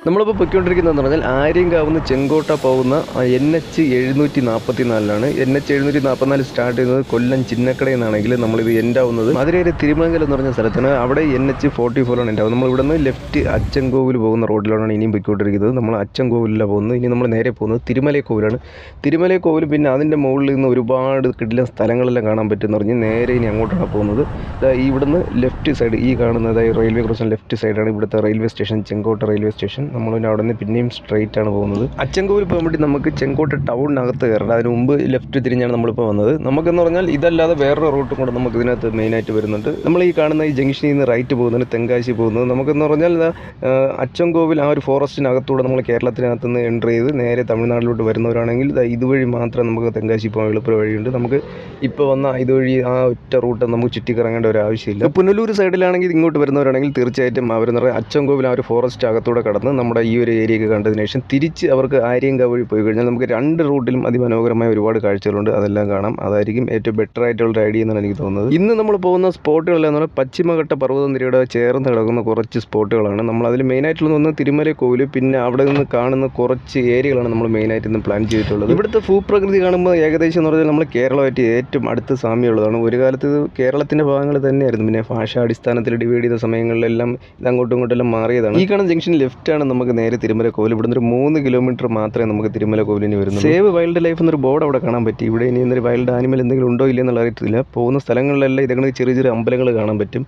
നമ്മളിപ്പോൾ പൊയ്ക്കൊണ്ടിരിക്കുന്നതെന്ന് പറഞ്ഞാൽ ആര്യങ്കാവുന്ന ചെങ്കോട്ട പോകുന്ന NH 744 NH 744 സ്റ്റാർട്ട് ചെയ്യുന്നത് കൊല്ലം ചിന്നക്കടയിൽ നിന്നാണെങ്കിൽ നമ്മളിത് എൻഡ് ആവുന്നത് മധുരയിലെ തിരുമംഗലം എന്ന് പറഞ്ഞ സ്ഥലത്താണ്. അവിടെ NH 44 ആണ് എൻഡ് ആവുന്നത്. നമ്മൾ ഇവിടെ നിന്ന് ലെഫ്റ്റ് അച്ചൻകോവിൽ പോകുന്ന റോഡിലാണ് ഇനിയും പൊയ്ക്കൊണ്ടിരിക്കുന്നത്. നമ്മൾ അച്ചൻകോവിലാണ് പോകുന്നത്. ഇനി നമ്മൾ നേരെ പോകുന്നത് തിരുമലൈക്കോവിലാണ്. തിരുമലൈക്കോവിൽ പിന്നെ അതിൻ്റെ മുകളിൽ നിന്ന് ഒരുപാട് കിടിലൻ സ്ഥലങ്ങളെല്ലാം കാണാൻ പറ്റുമെന്ന് പറഞ്ഞ് നേരെ ഇനി അങ്ങോട്ടാണ് പോകുന്നത്. ഇവിടുന്ന് ലെഫ്റ്റ് സൈഡ് ഈ കാണുന്നത് റെയിൽവേ ക്രോസിന് ലെഫ്റ്റ് സൈഡാണ് ഇവിടുത്തെ റെയിൽവേ സ്റ്റേഷൻ, ചെങ്കോട്ട റെയിൽവേ സ്റ്റേഷൻ. നമ്മൾ പിന്നെ അവിടെ നിന്ന് പിന്നെയും സ്ട്രെയിറ്റ് ആണ് പോകുന്നത്. അച്ചൻകോവിൽ പോകാൻ വേണ്ടി നമുക്ക് ചെങ്കോട്ട ടൗണിനകത്ത് കയറണം. അതിന് മുമ്പ് ലെഫ്റ്റ് തിരിഞ്ഞാണ് നമ്മളിപ്പോൾ വന്നത്. നമുക്കെന്ന് പറഞ്ഞാൽ ഇതല്ലാതെ വേറൊരു റൂട്ടും കൂടെ നമുക്ക് ഇതിനകത്ത് മെയിനായിട്ട് വരുന്നുണ്ട്. നമ്മൾ ഈ കാണുന്ന ഈ ജംഗ്ഷനിൽ നിന്ന് റൈറ്റ് പോകുന്നത് തെങ്കാശി പോകുന്നത്. നമുക്കെന്ന് പറഞ്ഞാൽ അച്ചൻകോവിൽ ആ ഒരു ഫോറസ്റ്റിനകത്തൂടെ നമ്മൾ കേരളത്തിനകത്ത് നിന്ന് എൻ്റർ ചെയ്ത് നേരെ തമിഴ്നാട്ടിലോട്ട് വരുന്നവരാണെങ്കിൽ ഇതുവഴി മാത്രം നമുക്ക് തെങ്കാശി പോകാൻ എളുപ്പ വഴിയുണ്ട്. നമുക്ക് ഇപ്പോൾ വന്ന ഇതുവഴി ആ ഒറ്റ റൂട്ട് നമുക്ക് ചുറ്റിക്കറങ്ങേണ്ട ഒരു ആവശ്യമില്ല. പുനലൂർ സൈഡിലാണെങ്കിൽ ഇങ്ങോട്ട് വരുന്നവരാണെങ്കിൽ തീർച്ചയായിട്ടും അവരെന്ന് പറയുന്നത് അച്ചൻകോവിൽ ആ ഒരു ഫോറസ്റ്റ് അകത്തൂടെ കടന്ന് നമ്മുടെ ഈ ഒരു ഏരിയയൊക്കെ കണ്ടതിന് ശേഷം തിരിച്ച് അവർക്ക് ആര്യങ്കാവ് വഴി പോയി കഴിഞ്ഞാൽ നമുക്ക് രണ്ട് റൂട്ടിലും അതിമനോഹരമായ ഒരുപാട് കാഴ്ചകളുണ്ട്. അതെല്ലാം കാണാം. അതായിരിക്കും ഏറ്റവും ബെറ്റർ ആയിട്ടുള്ള ഐഡിയ എന്നാണ് എനിക്ക് തോന്നുന്നത്. ഇന്ന് നമ്മൾ പോകുന്ന സ്പോട്ടുകളെന്ന് പറഞ്ഞാൽ പശ്ചിമഘട്ട പർവ്വതനിരയുടെ ചേർന്ന് കിടക്കുന്ന കുറച്ച് സ്പോട്ടുകളാണ്. നമ്മൾ അതിൽ മെയിനായിട്ടുള്ള ഒന്ന് തിരുമലൈക്കോവിൽ, പിന്നെ അവിടെ നിന്ന് കാണുന്ന കുറച്ച് ഏരിയകളാണ് നമ്മൾ മെയിനായിട്ട് ഇന്ന് പ്ലാൻ ചെയ്തിട്ടുള്ളത്. ഇവിടുത്തെ ഭൂപ്രകൃതി കാണുമ്പോൾ ഏകദേശം എന്ന് പറഞ്ഞാൽ നമ്മൾ കേരളമായിട്ട് ഏറ്റവും അടുത്ത് സാമ്യമുള്ളതാണ്. ഒരു കാലത്ത് ഇത് കേരളത്തിൻ്റെ ഭാഗങ്ങൾ തന്നെയായിരുന്നു. പിന്നെ ഭാഷാടിസ്ഥാനത്തിൽ ഡിവൈഡ് ചെയ്ത സമയങ്ങളിലെല്ലാം ഇത് അങ്ങോട്ടും ഇങ്ങോട്ടെല്ലാം മാറിയതാണ്. ഈ കാണുന്ന ജംഗ്ഷൻ ലെഫ്റ്റാണ് നമുക്ക് നേരെ തിരുമലൈക്കോവിൽ. ഇവിടുന്ന് ഒരു 3 കിലോമീറ്റർ മാത്രമേ നമുക്ക് തിരുമലൈക്കോവിലിന് വരുന്നു. സേവ് വൈൽഡ് ലൈഫ് എന്നൊരു ബോർഡ് അവിടെ കാണാൻ പറ്റി. ഇവിടെ ഇനി എന്തൊരു വൈൽഡ് ആനിമൽ എന്തെങ്കിലും ഉണ്ടോ ഇല്ല എന്നുള്ള അറിയത്തില്ല. പോകുന്ന സ്ഥലങ്ങളിലെല്ലാം ഇതങ്ങനെ ചെറിയ ചെറിയ അമ്പലങ്ങൾ കാണാൻ പറ്റും.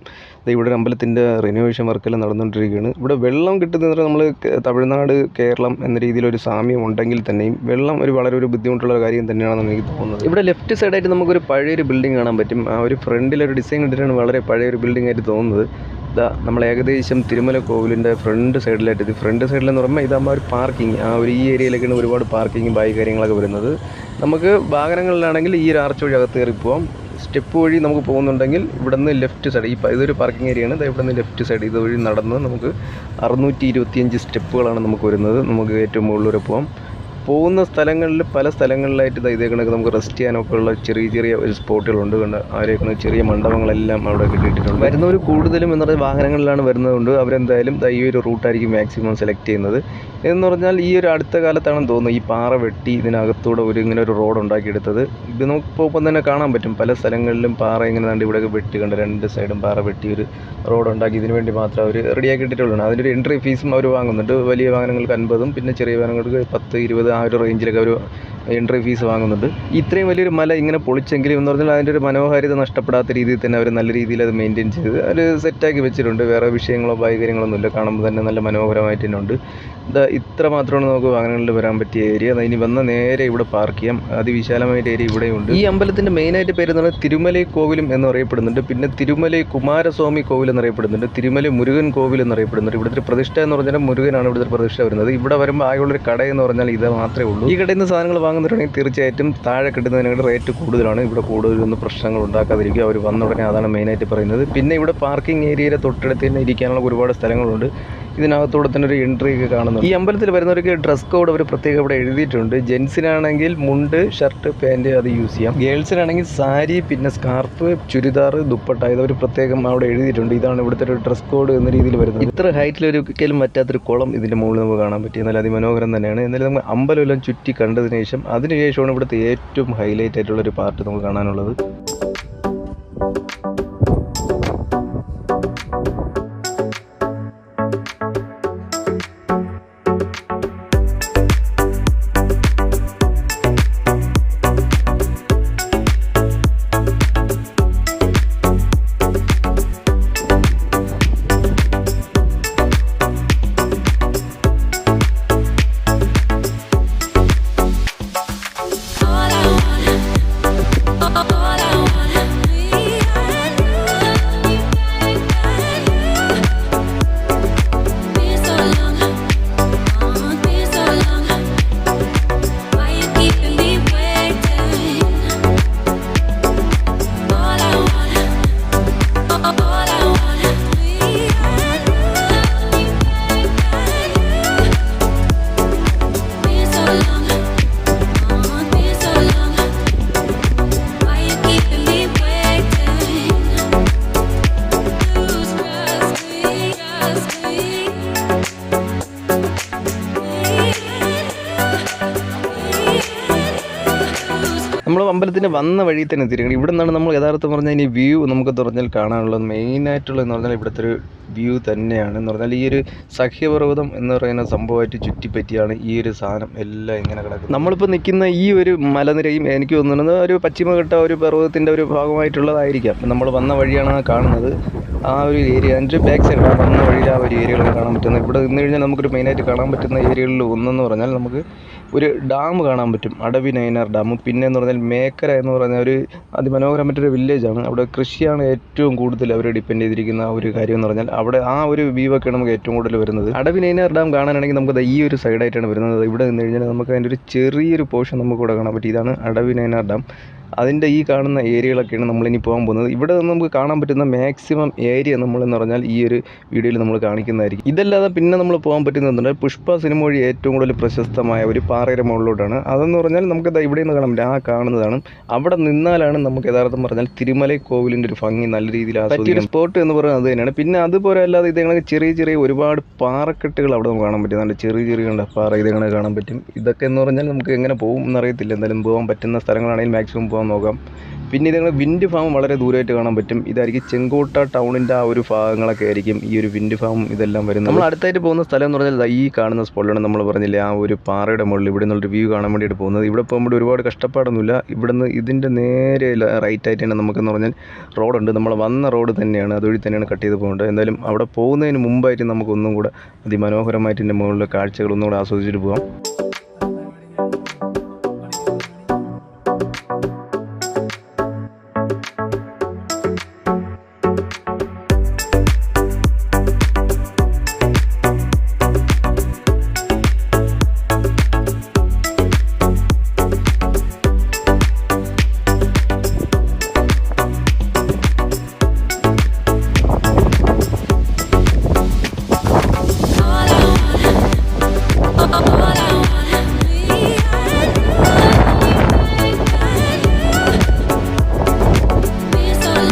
ഇവിടെ ഒരു അമ്പലത്തിൻ്റെ റിനോവേഷൻ വർക്കെല്ലാം നടന്നുകൊണ്ടിരിക്കുകയാണ്. ഇവിടെ വെള്ളം കിട്ടുന്നത് നമ്മൾ തമിഴ്നാട് കേരളം എന്ന രീതിയിലൊരു സാമ്യം ഉണ്ടെങ്കിൽ തന്നെയും വെള്ളം വളരെ ഒരു ബുദ്ധിമുട്ടുള്ള കാര്യം തന്നെയാണെന്ന് എനിക്ക് തോന്നുന്നത്. ഇവിടെ ലെഫ്റ്റ് സൈഡായിട്ട് നമുക്കൊരു പഴയൊരു ബിൽഡിംഗ് കാണാൻ പറ്റും. ആ ഒരു ഫ്രണ്ടിലൊരു ഡിസൈൻ കണ്ടിട്ടാണ് വളരെ പഴയൊരു ബിൽഡിംഗ് ആയിട്ട് തോന്നുന്നത്. നമ്മൾ ഏകദേശം തിരുമലൈക്കോവിലിൻ്റെ ഫ്രണ്ട് സൈഡിലായിട്ട്, ഇത് ഫ്രണ്ട് സൈഡിലെന്ന് പറയുമ്പോൾ ഇതാകുമ്പോൾ ഒരു പാർക്കിംഗ്, ആ ഒരു ഈ ഏരിയയിലേക്കാണ് ഒരുപാട് പാർക്കിങ്ങും ബാക്കി കാര്യങ്ങളൊക്കെ വരുന്നത്. നമുക്ക് വാഹനങ്ങളിലാണെങ്കിൽ ഈ ഒരു ആർച്ച് വഴി അകത്ത് കയറി പോകാം. സ്റ്റെപ്പ് വഴി നമുക്ക് പോകുന്നുണ്ടെങ്കിൽ ഇവിടുന്ന് ലെഫ്റ്റ് സൈഡ്, ഇതൊരു പാർക്കിംഗ് ഏരിയയാണ്. ഇവിടുന്ന് ലെഫ്റ്റ് സൈഡ് ഇതുവഴി നടന്ന് നമുക്ക് 625 സ്റ്റെപ്പുകളാണ് നമുക്ക് വരുന്നത്. നമുക്ക് ഏറ്റവും മുകളിൽ വരെ പോകാം. പോകുന്ന സ്ഥലങ്ങളിൽ പല സ്ഥലങ്ങളിലായിട്ട് ഇതേ കണക്ക് നമുക്ക് റെസ്റ്റ് ചെയ്യാനൊക്കെ ഉള്ള ചെറിയ ചെറിയ ഒരു സ്പോട്ടുകളുണ്ട്. കണ്ട് ആരെയൊക്കെ ചെറിയ മണ്ഡപങ്ങളെല്ലാം അവിടെ കിട്ടിയിട്ടുണ്ട്. വരുന്നവർ കൂടുതലും എന്ന് പറഞ്ഞാൽ വാഹനങ്ങളിലാണ് വരുന്നതുകൊണ്ട് അവരെന്തായാലും ഈ ഒരു റൂട്ടായിരിക്കും മാക്സിമം സെലക്ട് ചെയ്യുന്നത്. എന്ന് പറഞ്ഞാൽ ഈ ഒരു അടുത്ത കാലത്താണെന്ന് തോന്നുന്നു ഈ പാറ വെട്ടി ഇതിനകത്തൂടെ ഇങ്ങനെ ഒരു റോഡ് ഉണ്ടാക്കിയെടുത്തത്. ഇത് നമുക്ക് പോകുമ്പോൾ തന്നെ കാണാൻ പറ്റും. പല സ്ഥലങ്ങളിലും പാറ ഇങ്ങനെ കണ്ട് ഇവിടെയൊക്കെ വെട്ടി കണ്ട് രണ്ട് സൈഡും പാറ വെട്ടി ഒരു റോഡ് ഉണ്ടാക്കി ഇതിനു വേണ്ടി മാത്രം അവർ റെഡിയാക്കി ഇട്ടിട്ടുള്ളതാണ്. അതിനൊരു എൻട്രി ഫീസും അവർ വാങ്ങുന്നുണ്ട്. വലിയ വാഹനങ്ങൾക്ക് 50, പിന്നെ ചെറിയ വാഹനങ്ങൾക്ക് 10, 20 ആ ഒരു റേഞ്ചിലൊക്കെ ഒരു എൻട്രി ഫീസ് വാങ്ങുന്നുണ്ട്. ഇത്രയും വലിയൊരു മല ഇങ്ങനെ പൊളിച്ചെങ്കിലും എന്ന് പറഞ്ഞാൽ അതിൻ്റെ ഒരു മനോഹാരിത നഷ്ടപ്പെടാത്ത രീതിയിൽ തന്നെ അവർ നല്ല രീതിയിൽ അത് മെയിൻറ്റെയിൻ ചെയ്ത് അവർ സെറ്റാക്കി വെച്ചിട്ടുണ്ട്. വേറെ വിഷയങ്ങളോ കാര്യങ്ങളൊന്നുമില്ല. കാണുമ്പോൾ തന്നെ നല്ല മനോഹരമായിട്ട് തന്നെ ഉണ്ട്. ഇത്ര മാത്രമാണ് നമുക്ക് വാഹനങ്ങളിൽ വരാൻ പറ്റിയ ഏരിയ. ഇനി വന്ന നേരെ ഇവിടെ പാർക്ക് ചെയ്യാം. അതിവിശാലമായിട്ട് ഏരിയ ഇവിടെയുണ്ട്. ഈ അമ്പലത്തിൻ്റെ മെയിനായിട്ട് പേര് എന്ന് പറഞ്ഞാൽ തിരുമലൈ കോവിലും എന്നറിയപ്പെടുന്നുണ്ട്. പിന്നെ തിരുമലൈ കുമാരസ്വാമി കോവിൽ എന്നറിയപ്പെടുന്നുണ്ട്. തിരുമലൈ മുരുകൻ കോവിൽ എന്നറിയപ്പെടുന്നുണ്ട്. ഇവിടുത്തെ പ്രതിഷ്ഠ എന്ന് പറഞ്ഞാൽ മുരുകനാണ് ഇവിടുത്തെ പ്രതിഷ്ഠ വരുന്നത്. ഇവിടെ വരുമ്പോൾ ആകെയുള്ളൊരു കടയെന്ന് പറഞ്ഞാൽ ഇത് മാത്രമേ ഉള്ളൂ. ഈ കടയിൽ നിന്ന് സാധനങ്ങൾ വാങ്ങുന്നുണ്ടെങ്കിൽ തീർച്ചയായിട്ടും താഴെ കിട്ടുന്നതിനേക്കാൾ റേറ്റ് കൂടുതലാണ്. ഇവിടെ കൂടുതലൊന്നും പ്രശ്നങ്ങൾ ഉണ്ടാക്കാതിരിക്കുക. അവർ വന്ന ഉടനെ അതാണ് മെയിനായിട്ട് പറയുന്നത്. പിന്നെ ഇവിടെ പാർക്കിംഗ് ഏരിയയുടെ തൊട്ടടുത്ത് തന്നെ ഇരിക്കാനുള്ള ഒരുപാട് സ്ഥലങ്ങളുണ്ട്. ഇതിനകത്തൂടെ തന്നെ ഒരു എൻട്രി ഒക്കെ കാണുന്നു. ഈ അമ്പലത്തിൽ വരുന്നവർക്ക് ഡ്രസ് കോഡ് അവർ പ്രത്യേകം ഇവിടെ എഴുതിയിട്ടുണ്ട്. ജെൻസിനാണെങ്കിൽ മുണ്ട്, ഷർട്ട്, പാൻറ് അത് യൂസ് ചെയ്യാം. ഗേൾസിനാണെങ്കിൽ സാരി, പിന്നെ സ്കാർഫ്, ചുരിദാർ, ദുപ്പട്ട ഇതൊരു പ്രത്യേകം അവിടെ എഴുതിയിട്ടുണ്ട്. ഇതാണ് ഇവിടുത്തെ ഒരു ഡ്രസ് കോഡ് എന്ന രീതിയിൽ വരുന്നത്. ഇത്ര ഹൈറ്റിലൊരിക്കലും പറ്റാത്തൊരു കുളം ഇതിൻ്റെ മുകളിൽ നമുക്ക് കാണാൻ പറ്റി. എന്നാൽ അതിമനോഹരം തന്നെയാണ്. എന്നാലും നമ്മൾ അമ്പലമെല്ലാം ചുറ്റി കണ്ടതിന് ശേഷം അതിനുശേഷമാണ് ഇവിടുത്തെ ഏറ്റവും ഹൈലൈറ്റ് ആയിട്ടുള്ളൊരു പാർട്ട് നമുക്ക് കാണാനുള്ളത്. All I want അമ്പലത്തിൻ്റെ വന്ന വഴി തന്നെ എത്തിയിരിക്കണം. ഇവിടെ നിന്നാണ് നമ്മൾ യഥാർത്ഥം പറഞ്ഞാൽ ഇനി വ്യൂ നമുക്ക് തുറഞ്ഞാൽ കാണാനുള്ളത്. മെയിനായിട്ടുള്ളതെന്ന് പറഞ്ഞാൽ ഇവിടുത്തെ ഒരു വ്യൂ തന്നെയാണ്. എന്ന് പറഞ്ഞാൽ ഈ ഒരു സഹ്യപർവ്വതം എന്ന് പറയുന്ന സംഭവമായിട്ട് ചുറ്റിപ്പറ്റിയാണ് ഈ ഒരു സാധനം എല്ലാം ഇങ്ങനെ കിടക്കുന്നത്. നമ്മളിപ്പോൾ നിൽക്കുന്ന ഈ ഒരു മലനിരയും എനിക്ക് തോന്നുന്നത് ഒരു പശ്ചിമഘട്ട ഒരു പർവ്വതത്തിൻ്റെ ഒരു ഭാഗമായിട്ടുള്ളതായിരിക്കാം. നമ്മൾ വന്ന വഴിയാണ് കാണുന്നത്. ആ ഒരു ഏരിയ എൻ്റെ ബാക്ക് സൈഡ് വന്ന വഴിയിൽ ആ ഒരു ഏരിയകളൊക്കെ കാണാൻ പറ്റുന്നത്. ഇവിടെ നിന്ന് കഴിഞ്ഞാൽ നമുക്കൊരു മെയിനായിട്ട് കാണാൻ പറ്റുന്ന ഏരിയകളിൽ ഒന്നെന്ന് പറഞ്ഞാൽ നമുക്ക് ഒരു ഡാം കാണാൻ പറ്റും, അടവി നൈനാർ ഡാം. പിന്നെ എന്ന് പറഞ്ഞാൽ മേക്കര എന്ന് പറഞ്ഞ ഒരു അതിമനോഹരമായിട്ടൊരു വില്ലേജാണ്. അവിടെ കൃഷിയാണ് ഏറ്റവും കൂടുതൽ അവർ ഡിപ്പെൻഡ് ചെയ്തിരിക്കുന്ന ഒരു കാര്യം എന്ന് പറഞ്ഞാൽ അവിടെ ആ ഒരു വ്യൂ ഒക്കെയാണ് നമുക്ക് ഏറ്റവും കൂടുതൽ വരുന്നത്. അടവി നൈനാർ ഡാം കാണാനാണെങ്കിൽ നമുക്ക് ഈ ഒരു സൈഡായിട്ടാണ് വരുന്നത്. ഇവിടെ നിന്ന് കഴിഞ്ഞാൽ നമുക്ക് അതിൻ്റെ ഒരു ചെറിയൊരു പോർഷൻ നമുക്ക് ഇവിടെ കാണാൻ പറ്റും. ഇതാണ് അടവി നൈനാർ ഡാം. അതിൻ്റെ ഈ കാണുന്ന ഏരിയകളൊക്കെയാണ് നമ്മളിനി പോകാൻ പോകുന്നത്. ഇവിടെ നിന്ന് നമുക്ക് കാണാൻ പറ്റുന്ന മാക്സിമം ഏരിയ നമ്മളെന്ന് പറഞ്ഞാൽ ഈ ഒരു വീഡിയോയിൽ നമ്മൾ കാണിക്കുന്നതായിരിക്കും. ഇതല്ലാതെ പിന്നെ നമ്മൾ പോകാൻ പറ്റുന്നത് പുഷ്പ സിനിമ വഴി ഏറ്റവും കൂടുതൽ പ്രശസ്തമായ ഒരു പാറയുടെ മുകളിലോട്ടാണ്. അതെന്ന് പറഞ്ഞാൽ നമുക്ക് ഇവിടെ നിന്ന് കാണാൻ പറ്റും. ആ കാണുന്നതാണ്. അവിടെ നിന്നാലാണ് നമുക്ക് യഥാർത്ഥം പറഞ്ഞാൽ തിരുമലൈ കോവിലിൻ്റെ ഒരു ഭംഗി നല്ല രീതിയിൽ ആസ്വദിക്കുന്ന സ്പോട്ട് എന്ന് പറയുന്നത് അത് തന്നെയാണ്. പിന്നെ അതുപോലെ അല്ലാതെ ഇതങ്ങനെ ചെറിയ ചെറിയ ഒരുപാട് പാറക്കെട്ടുകൾ അവിടെ നമുക്ക് കാണാൻ പറ്റും. നല്ല ചെറിയ ചെറിയ പാറ ഇതങ്ങനെ കാണാൻ പറ്റും. ഇതൊക്കെ എന്ന് പറഞ്ഞാൽ നമുക്ക് എങ്ങനെ പോകും എന്നറിയത്തില്ല. എന്തായാലും പോകാൻ പറ്റുന്ന സ്ഥലങ്ങളാണെങ്കിൽ മാക്സിമം പോകാൻ നോക്കാം. പിന്നെ ഇതങ്ങനെ വിൻഡ് ഫാം വളരെ ദൂരമായിട്ട് കാണാൻ പറ്റും. ഇതായിരിക്കും ചെങ്കോട്ട ടൗണിൻ്റെ ആ ഒരു ഭാഗങ്ങളൊക്കെ ആയിരിക്കും ഈ ഒരു വിൻഡ് ഫാം ഇതെല്ലാം വരുന്നത്. നമ്മൾ അടുത്തായിട്ട് പോകുന്ന സ്ഥലം എന്ന് പറഞ്ഞാൽ ഈ കാണുന്ന സ്പോട്ടിലാണ്. നമ്മൾ പറഞ്ഞില്ലേ ആ ഒരു പാറയുടെ മുകളിൽ ഇവിടെ നിന്നൊരു വ്യൂ കാണാൻ വേണ്ടിയിട്ട് പോകുന്നത്. ഇവിടെ പോകുമ്പോൾ ഒരുപാട് കഷ്ടപ്പാടൊന്നുമില്ല. ഇവിടുന്ന് ഇതിൻ്റെ നേരെ റൈറ്റ് ആയിട്ട് തന്നെ നമുക്കെന്ന് പറഞ്ഞാൽ റോഡുണ്ട്. നമ്മൾ വന്ന റോഡ് തന്നെയാണ്, അതുവഴി തന്നെയാണ് കട്ട് ചെയ്ത് പോകേണ്ടത്. എന്തായാലും അവിടെ പോകുന്നതിന് മുമ്പായിട്ട് നമുക്കൊന്നും കൂടെ അതിമനോഹരമായിട്ട് ഇതിൻ്റെ മുകളിലെ കാഴ്ചകളൊന്നും കൂടെ ആസ്വദിച്ചിട്ട് പോകാം.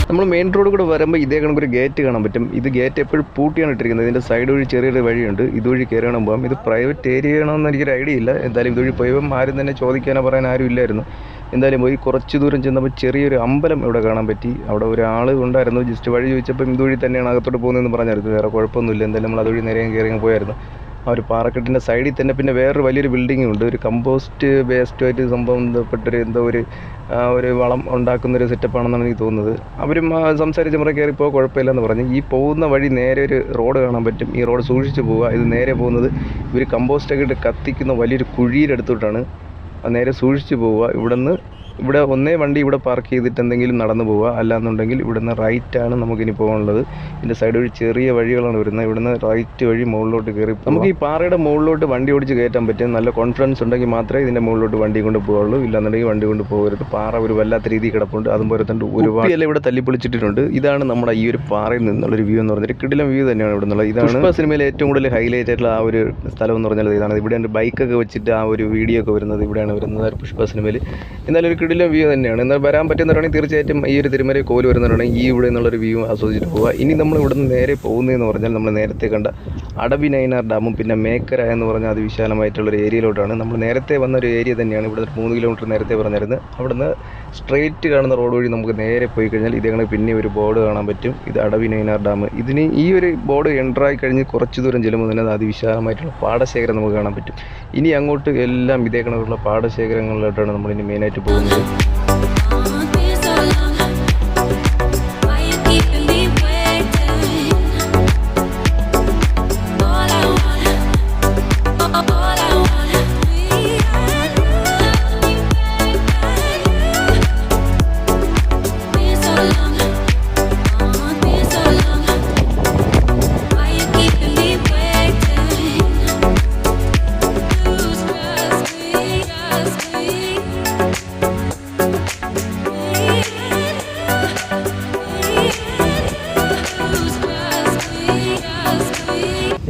നമ്മൾ മെയിൻ റോഡ് കൂടെ വരുമ്പോൾ ഇതേ കണക്കൊരു ഗേറ്റ് കാണാൻ പറ്റും. ഇത് ഗേറ്റ് എപ്പോഴും പൂട്ടിയാണ് ഇട്ടിരിക്കുന്നത്. ഇതിൻ്റെ സൈഡ് വഴി ചെറിയൊരു വഴിയുണ്ട്. ഇതുവഴി കയറണം പോകാം. ഇത് പ്രൈവറ്റ് ഏരിയ ആണോന്ന് എനിക്കൊരു ഐഡിയ ഇല്ല. എന്തായാലും ഇതുവഴി പോയപ്പം ആരും തന്നെ ചോദിക്കാനോ പറയാൻ ആരും ഇല്ലായിരുന്നു. എന്തായാലും പോയി കുറച്ച് ദൂരം ചെന്നപ്പോൾ ചെറിയൊരു അമ്പലം ഇവിടെ കാണാൻ പറ്റി. അവിടെ ഒരാൾ ഉണ്ടായിരുന്നു. ജസ്റ്റ് വഴി ചോദിച്ചപ്പോൾ ഇതുവഴി തന്നെയാണ് അകത്തോട്ട് പോകുന്നതെന്ന് പറഞ്ഞായിരുന്നു. വേറെ കുഴപ്പമൊന്നുമില്ല. എന്തായാലും നമ്മൾ അതുവഴി നേരെ കയറി പോയായിരുന്നു. ആ ഒരു പാറക്കെട്ടിൻ്റെ സൈഡിൽ തന്നെ പിന്നെ വേറൊരു വലിയൊരു ബിൽഡിങ്ങും ഉണ്ട്. ഒരു കമ്പോസ്റ്റ് വേസ്റ്റുമായിട്ട് സംഭവം ബന്ധപ്പെട്ടൊരു എന്തോ ഒരു വളം ഉണ്ടാക്കുന്നൊരു സെറ്റപ്പാണെന്നാണ് എനിക്ക് തോന്നുന്നത്. അവരും സംസാരിച്ച് മുറ കയറിപ്പോൾ കുഴപ്പമില്ലെന്ന് പറഞ്ഞ് ഈ പോകുന്ന വഴി നേരെ ഒരു റോഡ് കാണാൻ പറ്റും. ഈ റോഡ് സൂക്ഷിച്ച് പോവുക. ഇത് നേരെ പോകുന്നത് ഇവർ കമ്പോസ്റ്റൊക്കെ ഇട്ട് കത്തിക്കുന്ന വലിയൊരു കുഴിയിലെടുത്തിട്ടാണ്. നേരെ സൂക്ഷിച്ച് പോവുക. ഇവിടെ ഒന്നേ വണ്ടി ഇവിടെ പാർക്ക് ചെയ്തിട്ട് എന്തെങ്കിലും നടന്നു പോവുക. അല്ലാന്നുണ്ടെങ്കിൽ ഇവിടുന്ന് റൈറ്റാണ് നമുക്കിനി പോകാനുള്ളത്. ഇതിൻ്റെ സൈഡ് വഴി ചെറിയ വഴികളാണ് വരുന്നത്. ഇവിടുന്ന് റൈറ്റ് വഴി മുകളിലോട്ട് കയറി നമുക്ക് ഈ പാറയുടെ മുകളിലോട്ട് വണ്ടി ഓടിച്ച് കയറ്റാൻ പറ്റും. നല്ല കോൺഫിഡൻസ് ഉണ്ടെങ്കിൽ മാത്രമേ ഇതിൻ്റെ മുകളിലോട്ട് വണ്ടി കൊണ്ട് പോകുള്ളൂ. ഇല്ലാന്നുണ്ടെങ്കിൽ വണ്ടി കൊണ്ട് പോകരുത്. പാറ ഒരു വല്ലാത്ത രീതിയിൽ കിടപ്പുണ്ട്. അതുപോലെ തന്നെ ഒരുപാട് ഇവിടെ തല്ലിപ്പൊളിച്ചിട്ടുണ്ട്. ഇതാണ് നമ്മുടെ ഈ ഒരു പാറയിൽ നിന്നുള്ളൊരു വ്യൂ എന്ന് പറഞ്ഞാൽ കിടിലം വ്യൂ തന്നെയാണ് ഇവിടെ നിന്നുള്ളത്. ഇതാണ് പുഷ്പ സിനിമയിൽ ഏറ്റവും കൂടുതൽ ഹൈലൈറ്റ് ആയിട്ടുള്ള ആ ഒരു സ്ഥലം എന്ന് പറഞ്ഞാൽ ഇതാണ്. ഇവിടെയാണ് ബൈക്കൊക്കെ വെച്ചിട്ട് ആ ഒരു വീഡിയോ ഒക്കെ വരുന്നത്. ഇവിടെയാണ് വരുന്നത് പുഷ്പ സിനിമയിൽ. എന്നാലും ഒരു കിടിലം വ്യൂ തന്നെയാണ്. എന്നാൽ വരാൻ പറ്റുന്നവരാണെങ്കിൽ തീർച്ചയായിട്ടും ഈ ഒരു തിരുമല കോല് വരുന്നവരാണെങ്കിൽ ഈ ഇവിടെ നിന്നുള്ളൊരു വ്യൂ ആസ്വദിച്ചിട്ട് പോവുക. ഇനി നമ്മൾ ഇവിടെ നിന്ന് നേരെ പോകുന്നതെന്ന് പറഞ്ഞാൽ നമ്മൾ നേരത്തെ കണ്ട അടവി നൈനാർ ഡാമും പിന്നെ മേക്കര എന്ന് പറഞ്ഞാൽ അതിവിശാലമായിട്ടുള്ളൊരു ഏരിയയിലോട്ടാണ്. നമ്മൾ നേരത്തെ വന്ന ഒരു ഏരിയ തന്നെയാണ്. ഇവിടെ 3 കിലോമീറ്റർ നേരത്തെ പറഞ്ഞിരുന്നത്. അവിടുന്ന് സ്ട്രെയിറ്റ് കാണുന്ന റോഡ് വഴി നമുക്ക് നേരെ പോയി കഴിഞ്ഞാൽ ഇതേ പിന്നെ ഒരു ബോർഡ് കാണാൻ പറ്റും. ഇത് അടവി നൈനാർ ഡാം. ഇതിന് ഈ ഒരു ബോർഡ് എൻ്ററായി കഴിഞ്ഞ് കുറച്ച് ദൂരം ചെല്ലുമ്പോൾ തന്നെ അതിവിശാലമായിട്ടുള്ള പാടശേഖരം നമുക്ക് കാണാൻ പറ്റും. ഇനി അങ്ങോട്ട് എല്ലാം ഇതേ കണക്കുള്ള പാടശേഖരങ്ങളിലോട്ടാണ് നമ്മളിനി മെയിനായിട്ട് പോകുന്നത്.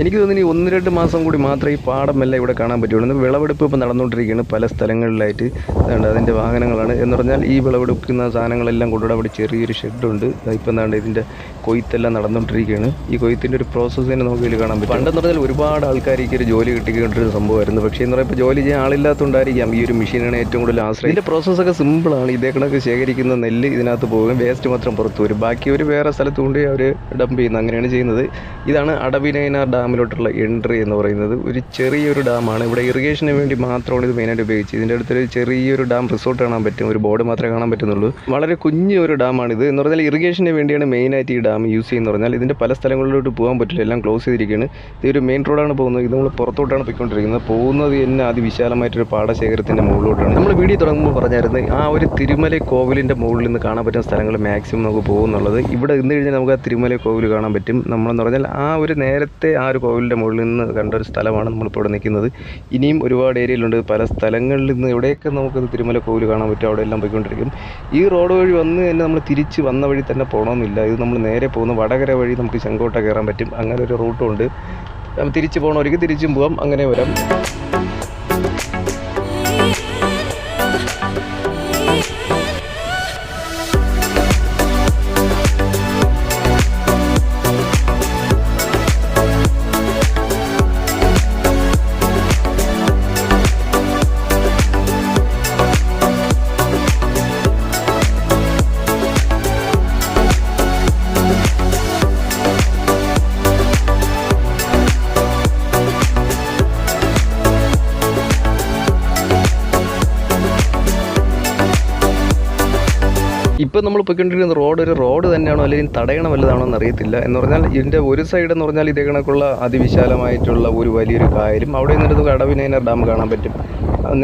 എനിക്ക് തോന്നുന്നു ഈ 1-2 മാസം കൂടി മാത്രമേ ഈ പാടമെല്ലാം ഇവിടെ കാണാൻ പറ്റുള്ളൂ. വിളവെടുപ്പ് ഇപ്പോൾ നടന്നുകൊണ്ടിരിക്കുകയാണ് പല സ്ഥലങ്ങളിലായിട്ട്. അതുകൊണ്ട് അതിൻ്റെ വാഹനങ്ങളാണ് എന്ന് പറഞ്ഞാൽ ഈ വിളവെടുക്കുന്ന സാധനങ്ങളെല്ലാം കൊണ്ടുവിടെ അവിടെ ചെറിയൊരു ഷെഡുണ്ട്. ഇപ്പം എന്താണ്ട് ഇതിൻ്റെ കൊയ്ത്തെല്ലാം നടന്നുകൊണ്ടിരിക്കുകയാണ്. ഈ കൊയ്ത്തിൻ്റെ ഒരു പ്രോസസ്സ് തന്നെ നമുക്ക് ഇതിൽ കാണാൻ പറ്റും. പണ്ടെന്ന് പറഞ്ഞാൽ ഒരുപാട് ആൾക്കാർക്ക് ഒരു ജോലി കിട്ടിക്കൊണ്ടിരുന്ന സംഭവമായിരുന്നു. പക്ഷേ എന്ന് പറയുമ്പോൾ ജോലി ചെയ്യാൻ ആളില്ലാത്തതുകൊണ്ടായിരിക്കാം ഈ ഒരു മെഷീനാണ് ഏറ്റവും കൂടുതൽ ആശ്രയം. ഇതിൻ്റെ പ്രോസസ്സൊക്കെ സിമ്പിളാണ്. ഇതേ കണക്ക് ശേഖരിക്കുന്ന നെല്ല് ഇതിനകത്ത് പോകും, വേസ്റ്റ് മാത്രം പുറത്ത് വരും, ബാക്കി ഒരു വേറെ സ്ഥലത്ത് കൊണ്ട് അവർ ഡംപ് ചെയ്യുന്നത്. അങ്ങനെയാണ് ചെയ്യുന്നത്. ഇതാണ് അടവിനയനാർ ഡാമിലോട്ടുള്ള എൻട്രി എന്ന് പറയുന്നത്. ഒരു ചെറിയൊരു ഡാമാണ്. ഇവിടെ ഇറിഗേഷന് വേണ്ടി മാത്രമാണ് ഇത് മെയിനായിട്ട് ഉപയോഗിച്ചത്. ഇതിൻ്റെ അടുത്തൊരു ചെറിയൊരു ഡാം റിസോർട്ട് കാണാൻ പറ്റും. ഒരു ബോർഡ് മാത്രമേ കാണാൻ പറ്റുന്നുള്ളൂ. വളരെ കുഞ്ഞു ഒരു ഡാമാണിത്. എന്ന് പറഞ്ഞാൽ ഇറിഗേഷന് വേണ്ടിയാണ് മെയിനായിട്ട് ഈ ഡാം യൂസ് ചെയ്യുന്നത്. പറഞ്ഞാൽ ഇതിൻ്റെ പല സ്ഥലങ്ങളിലോട്ട് പോകാൻ പറ്റില്ല, എല്ലാം ക്ലോസ് ചെയ്തിരിക്കുകയാണ്. ഇതൊരു മെയിൻ റോഡാണ് പോകുന്നത്. ഇത് നമ്മൾ പുറത്തോട്ടാണ് പോയിക്കൊണ്ടിരിക്കുന്നത്. പോകുന്നത് തന്നെ അതിവിശാലമായിട്ടൊരു പാടശേഖരത്തിൻ്റെ മുകളിലോട്ടാണ്. നമ്മൾ വീഡിയോ തുടങ്ങുമ്പോൾ പറഞ്ഞായിരുന്നു ആ ഒരു തിരുമല കോവിലിൻ്റെ മുകളിൽ നിന്ന് കാണാൻ പറ്റുന്ന സ്ഥലങ്ങൾ മാക്സിമം നമുക്ക് പോകുന്നുള്ളത്. ഇവിടെ നിന്ന് കഴിഞ്ഞാൽ നമുക്ക് ആ തിരുമല കോവിൽ കാണാൻ പറ്റും. നമ്മളെന്ന് പറഞ്ഞാൽ ആ ഒരു നേരത്തെ ആ ഒരു കോവിലിൻ്റെ മുകളിൽ നിന്ന് കണ്ട ഒരു സ്ഥലമാണ് നമ്മളിപ്പോൾ ഇവിടെ നിൽക്കുന്നത്. ഇനിയും ഒരുപാട് ഏരിയയിലുണ്ട്. പല സ്ഥലങ്ങളിൽ നിന്ന് എവിടെയൊക്കെ നമുക്കത് തിരുമല കോവിൽ കാണാൻ പറ്റും, അവിടെ എല്ലാം പോയിക്കൊണ്ടിരിക്കും. ഈ റോഡ് വഴി വന്ന് തന്നെ നമ്മൾ തിരിച്ച് വന്ന വഴി തന്നെ പോകണമെന്നില്ല. ഇത് നമ്മൾ നേരെ പോകുന്ന വടകര വഴി നമുക്ക് ചെങ്കോട്ട കയറാൻ പറ്റും. അങ്ങനെ ഒരു റൂട്ടും ഉണ്ട്. തിരിച്ച് പോകണവർക്ക് തിരിച്ചും പോകാം, അങ്ങനെ വരാം. ഇപ്പോൾ നമ്മൾ പോയിക്കൊണ്ടിരിക്കുന്ന റോഡ് ഒരു റോഡ് തന്നെയാണോ അല്ലെങ്കിൽ തടയണ വല്ലതാണോ എന്ന് അറിയത്തില്ല. എന്ന് പറഞ്ഞാൽ ഇതിൻ്റെ ഒരു സൈഡ് എന്ന് പറഞ്ഞാൽ ഇതേ കണക്കുള്ള അതിവിശാലമായിട്ടുള്ള ഒരു വലിയൊരു കായലും അവിടെ നിന്നിട്ട് നമുക്ക് അടവിനയനാർ ഡാം കാണാൻ പറ്റും.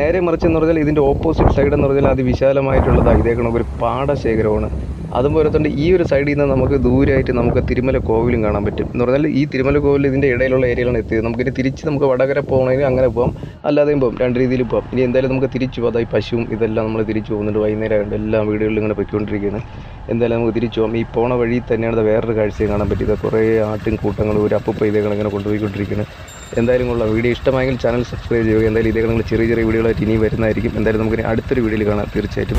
നേരെ മറിച്ച് എന്ന് പറഞ്ഞാൽ ഇതിൻ്റെ ഓപ്പോസിറ്റ് സൈഡ് എന്ന് പറഞ്ഞാൽ അതിവിശാലമായിട്ടുള്ളത് ഇതേ കണക്കൊരു പാടശേഖരമാണ്. അതുപോലെ തന്നെ ഈ ഒരു സൈഡിൽ നിന്ന് നമുക്ക് ദൂരമായിട്ട് നമുക്ക് തിരുമല കോവിലും കാണാൻ പറ്റും. എന്ന് പറഞ്ഞാൽ ഈ തിരുമല കോവിൽ ഇതിൻ്റെ ഇടയിലുള്ള ഏരിയയിലാണ് എത്തിയത്. നമുക്കിനി തിരിച്ച് നമുക്ക് വടകര പോകണമെങ്കിൽ അങ്ങനെ പോകാം, അല്ലാതെയും പോകാം. രണ്ട് രീതിയിൽ പോകാം. ഇനി എന്തായാലും നമുക്ക് തിരിച്ചു പോകാം. അതായത് പശുവും ഇതെല്ലാം നമ്മൾ തിരിച്ചു പോകുന്നുണ്ട്. വൈകുന്നേരം ആയതുകൊണ്ട് എല്ലാ വീടുകളിലും ഇങ്ങനെ പൊയ്ക്കൊണ്ടിരിക്കുകയാണ്. എന്തായാലും നമുക്ക് തിരിച്ചു പോകാം. ഈ പോണ വഴി തന്നെയാണ് വേറൊരു കാഴ്ചയും കാണാൻ പറ്റിയത്. കുറേ ആട്ടും കൂട്ടങ്ങളും ഒരു അപ്പൂപ്പ ഇതേ കണക്കിനെ കൊണ്ടുപോയിക്കൊണ്ടിരിക്കുന്നത്. എന്തായാലും ഉള്ള വീഡിയോ ഇഷ്ടമായെങ്കിൽ ചാനൽ സബ്സ്ക്രൈബ് ചെയ്യുക. എന്തായാലും ഇതേ കണക്കിന് ചെറിയ ചെറിയ വീഡിയോകളായിട്ട് ഇനി വരുന്നതായിരിക്കും. എന്തായാലും നമുക്ക് അടുത്തൊരു വീഡിയോയിൽ കാണാം തീർച്ചയായിട്ടും.